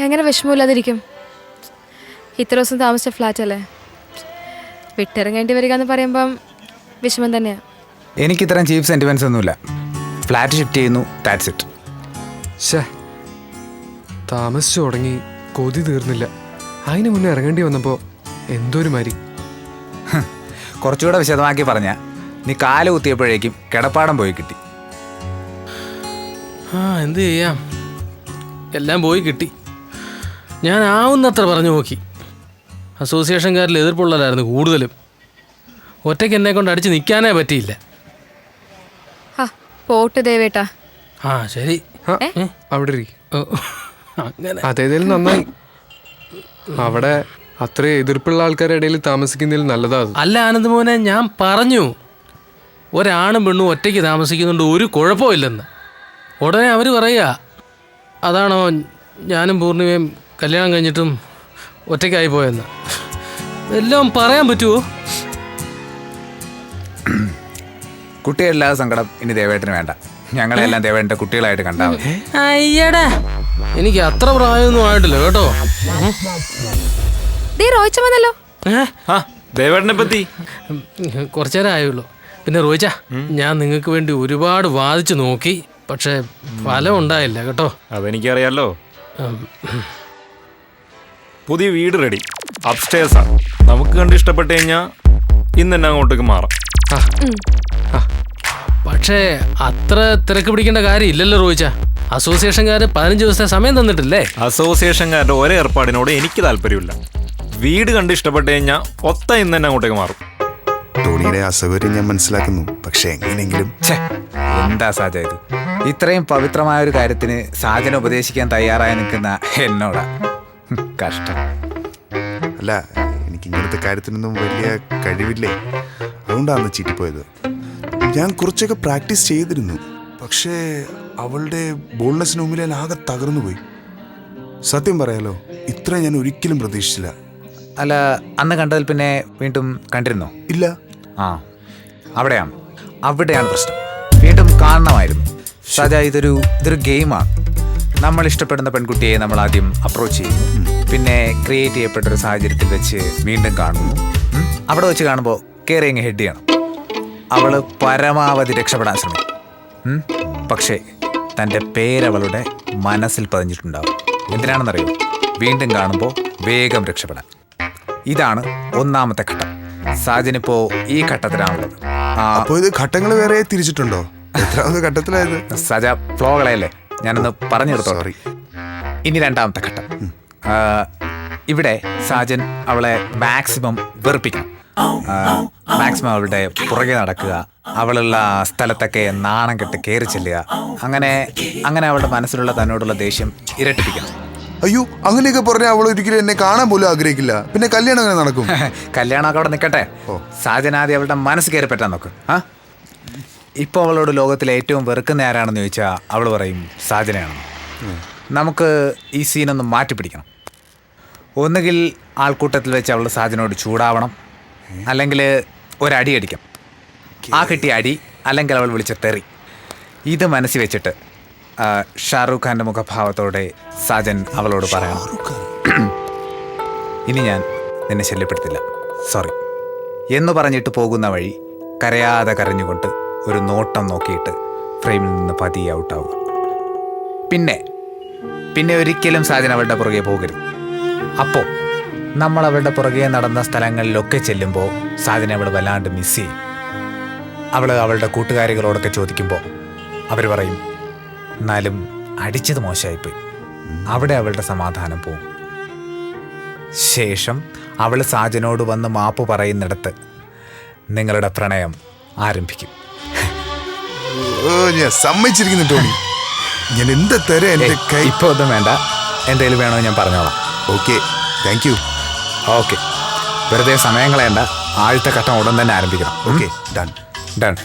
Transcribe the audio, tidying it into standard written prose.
എങ്ങനെ വിഷമമില്ലാതിരിക്കും? ഇത്ര ദിവസം താമസിച്ച ഫ്ലാറ്റ് അല്ലേ, വിട്ടിറങ്ങേണ്ടി വരിക എന്ന് പറയുമ്പം വിഷമം തന്നെയാണ്. എനിക്ക് ഇത്രയും ചീപ്പ് സെൻറ്റിമെൻറ്റ്സ് ഒന്നുമില്ല. ഫ്ലാറ്റ് ഷിഫ്റ്റ് ചെയ്യുന്നു, ദാറ്റ്സ് ഇറ്റ്. ശേ, താമസിച്ചു തുടങ്ങി കൊതി തീർന്നില്ല. അതിന് മുന്നേ ഇറങ്ങേണ്ടി വന്നപ്പോൾ എന്തൊരു മരി. കുറച്ചുകൂടെ വിശദമാക്കി പറഞ്ഞ നീ കാല് കുത്തിയപ്പോഴേക്കും കിടപ്പാടം പോയി കിട്ടി. എന്ത് ചെയ്യാം, എല്ലാം പോയി കിട്ടി. ഞാൻ ആവുന്നത്ര പറഞ്ഞു നോക്കി. അസോസിയേഷൻകാരിൽ എതിർപ്പുള്ളവരായിരുന്നു കൂടുതലും. ഒറ്റയ്ക്ക് എന്നെ കൊണ്ട് അടിച്ച് നിൽക്കാനേ പറ്റിയില്ല. പോട്ട് ദേവേട്ടാ. ശരി, അവിടെ അങ്ങനെ അതേതായാലും നന്നായി. അവിടെ അത്രയും എതിർപ്പുള്ള ആൾക്കാരുടെ ഇടയിൽ താമസിക്കുന്നതിൽ നല്ലതാ. അല്ല ആനന്ദമോനെ, ഞാൻ പറഞ്ഞു ഒരാണും പെണ്ണും ഒറ്റയ്ക്ക് താമസിക്കുന്നുണ്ട്, ഒരു കുഴപ്പമില്ലെന്ന്. ഉടനെ അവർ പറയുക അതാണോ ഞാനും പൂർണിമയും കല്യാണം കഴിഞ്ഞിട്ടും ഒറ്റയ്ക്കായി പോയെന്ന്. എല്ലാം പറയാൻ പറ്റുമോ? കുട്ടികളില്ലാതെ സങ്കടം ഇനി ദേവേട്ടന് വേണ്ട. ഞങ്ങളെല്ലാം ദേവേട്ടൻ്റെ കുട്ടികളായിട്ട് കണ്ടാൽ മതി. അയ്യടാ, എനിക്ക് അത്ര പ്രായമൊന്നും ആയിട്ടില്ല കേട്ടോ. വന്നല്ലോ. ദേവേട്ടനെ പറ്റി കുറച്ചേരം ആയുള്ളൂ. പിന്നെ റോയിച്ച, ഞാൻ നിങ്ങൾക്ക് വേണ്ടി ഒരുപാട് വാദിച്ചു നോക്കി, പക്ഷെ ഫലം ഉണ്ടായില്ല കേട്ടോ. അതെനിക്കറിയാലോ. പുതിയ വീട് റെഡി, അപ്സ്റ്റേഴ്സാ. നമുക്ക് കണ്ട് ഇഷ്ടപ്പെട്ട് കഴിഞ്ഞാൽ ഇന്ന് തന്നെ അങ്ങോട്ടേക്ക് മാറാം. പക്ഷേ അത്ര തിരക്ക് പിടിക്കേണ്ട കാര്യം ഇല്ലല്ലോ റോയിച്ച. അസോസിയേഷൻകാർ 15 ദിവസത്തെ സമയം തന്നിട്ടില്ലേ? അസോസിയേഷൻകാരുടെ ഒരേ ഏർപ്പാടിനോട് എനിക്ക് താല്പര്യമില്ല. വീട് കണ്ട് ഇഷ്ടപ്പെട്ട് കഴിഞ്ഞാൽ ഇന്ന് തന്നെ അങ്ങോട്ടേക്ക് മാറും. ടോണിയുടെ അസൗകര്യം ഞാൻ മനസ്സിലാക്കുന്നു, പക്ഷെ എങ്ങനെയെങ്കിലും. എന്താ സാജ ഇത്? ഇത്രയും പവിത്രമായ ഒരു കാര്യത്തിന് സാജന ഉപദേശിക്കാൻ തയ്യാറായി നിൽക്കുന്ന എന്നോടാ കഷ്ടം. അല്ല, എനിക്ക് ഇങ്ങനത്തെ കാര്യത്തിനൊന്നും വലിയ കഴിവില്ലേ, അതുകൊണ്ടാണ് ചീറ്റിപ്പോയത്. ഞാൻ കുറച്ചൊക്കെ പ്രാക്ടീസ് ചെയ്തിരുന്നു, പക്ഷേ അവളുടെ ബോൾഡ്നെസ്സിന് മുമ്പിൽ ഞാൻ ആകെ തകർന്നു പോയി. സത്യം പറയാലോ, ഇത്ര ഞാൻ ഒരിക്കലും പ്രതീക്ഷിച്ചില്ല. അല്ല, അന്ന് കണ്ടതിൽ പിന്നെ വീണ്ടും കണ്ടിരുന്നോ? ഇല്ല. അവിടെയാണ് പ്രശ്നം. വീണ്ടും കാണണമായിരുന്നു. സാജ, ഇതൊരു ഗെയിമാണ്. നമ്മൾ ഇഷ്ടപ്പെടുന്ന പെൺകുട്ടിയെ നമ്മൾ ആദ്യം അപ്രോച്ച് ചെയ്യുന്നു, പിന്നെ ക്രിയേറ്റ് ചെയ്യപ്പെട്ടൊരു സാഹചര്യത്തിൽ വെച്ച് വീണ്ടും കാണുന്നു. അവിടെ വെച്ച് കാണുമ്പോൾ കയറി അങ്ങ് ഹെഡ് ചെയ്യണം. അവള് പരമാവധി രക്ഷപ്പെടാൻ ശ്രമിക്കും. പക്ഷേ തൻ്റെ പേരവളുടെ മനസ്സിൽ പതിഞ്ഞിട്ടുണ്ടാവും. എന്തിനാണെന്നറിയോ? വീണ്ടും കാണുമ്പോൾ വേഗം രക്ഷപ്പെടാൻ. ഇതാണ് ഒന്നാമത്തെ ഘട്ടം. സാജനിപ്പോ ഈ ഘട്ടത്തിലാണുള്ളത്. അപ്പോൾ ഇത് ഘട്ടങ്ങൾ വേറെ തിരിച്ചിട്ടുണ്ടോ? എത്രാമത്തെ ഘട്ടത്തിലായത്? സാജ, ഫ്ലോ കളയല്ലേ, ഞാനൊന്ന് പറഞ്ഞെടുത്തോ. ഇനി രണ്ടാമത്തെ ഘട്ടം. ഇവിടെ സാജൻ അവളെ മാക്സിമം വെറുപ്പിക്കണം. മാക്സിമം അവളുടെ പുറകെ നടക്കുക, അവളുള്ള സ്ഥലത്തൊക്കെ നാണം കെട്ട് കയറി ചെല്ലുക. അങ്ങനെ അവളുടെ മനസ്സിലുള്ള തന്നോടുള്ള ദേഷ്യം ഇരട്ടിപ്പിക്കണം. അയ്യോ, അങ്ങനെയൊക്കെ പറഞ്ഞാൽ അവൾ ഒരിക്കലും എന്നെ കാണാൻ പോലും ആഗ്രഹിക്കില്ല. പിന്നെ കല്യാണം അങ്ങനെ നടക്കും? കല്യാണമൊക്കെ അവിടെ നിൽക്കട്ടെ. സാജനാദ്യം അവളുടെ മനസ്സ് കയറി പറ്റാൻ നോക്ക്. ഇപ്പോൾ അവളോട് ലോകത്തിലെ ഏറ്റവും വെറുക്കുന്ന ആരാണെന്ന് ചോദിച്ചാൽ അവൾ പറയും സാജനയാണെന്ന്. നമുക്ക് ഈ സീനൊന്ന് മാറ്റിപ്പിടിക്കണം. ഒന്നുകിൽ ആൾക്കൂട്ടത്തിൽ വെച്ച് അവൾ സാജനോട് ചൂടാവണം, അല്ലെങ്കിൽ ഒരടി അടിക്കണം. ആ കിട്ടിയ അടി, അല്ലെങ്കിൽ അവൾ വിളിച്ച തെറി. ഇത് മനസ്സിൽ വെച്ചിട്ട് ഷാറൂഖ് ഖാൻ്റെ മുഖഭാവത്തോടെ സാജൻ അവളോട് പറയണം, ഇനി ഞാൻ നിന്നെ ശല്യപ്പെടുത്തില്ല, സോറി എന്ന് പറഞ്ഞിട്ട് പോകുന്ന വഴി കരയാതെ കരഞ്ഞുകൊണ്ട് ഒരു നോട്ടം നോക്കിയിട്ട് ഫ്രെയിമിൽ നിന്ന് പതിയെ ഔട്ടാവുക. പിന്നെ ഒരിക്കലും സാജൻ അവളുടെ പുറകെ പോകരുത്. അപ്പോൾ നമ്മൾ അവളുടെ പുറകെ നടന്ന സ്ഥലങ്ങളിലൊക്കെ ചെല്ലുമ്പോൾ സാജനെ അവൾ വല്ലാണ്ട് മിസ് ചെയ്യും. അവളുടെ കൂട്ടുകാരികളോടൊക്കെ ചോദിക്കുമ്പോൾ അവർ പറയും, എന്നാലും അടിച്ചത് മോശമായിപ്പോയി. അവിടെ അവളുടെ സമാധാനം പോവും. ശേഷം അവൾ സാജനോട് വന്ന് മാപ്പ് പറയുന്നിടത്ത് നിങ്ങളുടെ പ്രണയം ആരംഭിക്കും. ഞാൻ സമ്മതിച്ചിരിക്കുന്നു ടോണി. ഞാൻ എന്താ തരാം? എൻ്റെ കൈ ഇപ്പോൾ ഒന്നും വേണ്ട, എന്തെങ്കിലും വേണോ ഞാൻ പറഞ്ഞോളാം. Okay, thank you. ഓക്കെ, വെറുതെ സമയം കളയണ്ട, ആദ്യത്തെ ഘട്ടം ഉടൻ തന്നെ ആരംഭിക്കണം. Okay, done.